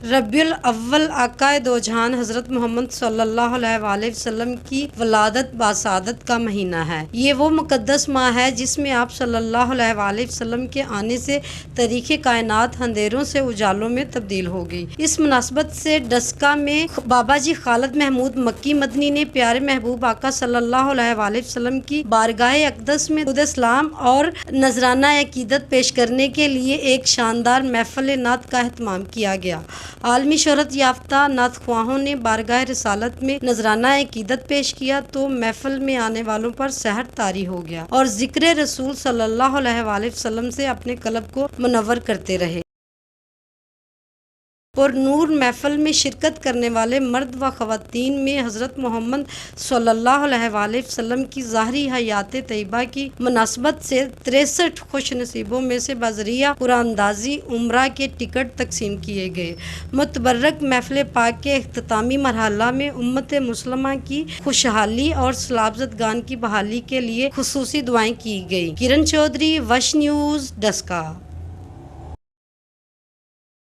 ربیع الاول آقا دو جہان حضرت محمد صلی اللہ علیہ وآلہ وسلم کی ولادت باسعادت کا مہینہ ہے۔ یہ وہ مقدس ماہ ہے جس میں آپ صلی اللہ علیہ وآلہ وسلم کے آنے سے تاریخ کائنات اندھیروں سے اجالوں میں تبدیل ہو گئی۔ اس مناسبت سے ڈسکہ میں بابا جی خالد محمود مکی مدنی نے پیارے محبوب آقا صلی اللہ علیہ وآلہ وسلم کی بارگاہ اقدس میں درود سلام اور نذرانہ عقیدت پیش کرنے کے لیے ایک شاندار محفل نعت کا اہتمام کیا گیا۔ عالمی شہرت یافتہ نعت خواہوں نے بارگاہ رسالت میں نذرانہ عقیدت پیش کیا تو محفل میں آنے والوں پر سحر طاری ہو گیا اور ذکر رسول صلی اللہ علیہ وآلہ وسلم سے اپنے قلب کو منور کرتے رہے۔ پر نور محفل میں شرکت کرنے والے مرد و خواتین میں حضرت محمد صلی اللہ علیہ وآلہ وسلم کی ظاہری حیات طیبہ کی مناسبت سے 63 خوش نصیبوں میں سے بذریعہ قرآن اندازی عمرہ کے ٹکٹ تقسیم کیے گئے۔ متبرک محفل پاک کے اختتامی مرحلہ میں امت مسلمہ کی خوشحالی اور سلامت گان کی بحالی کے لیے خصوصی دعائیں کی گئیں۔ کرن چودھری، وش نیوز، ڈسکہ۔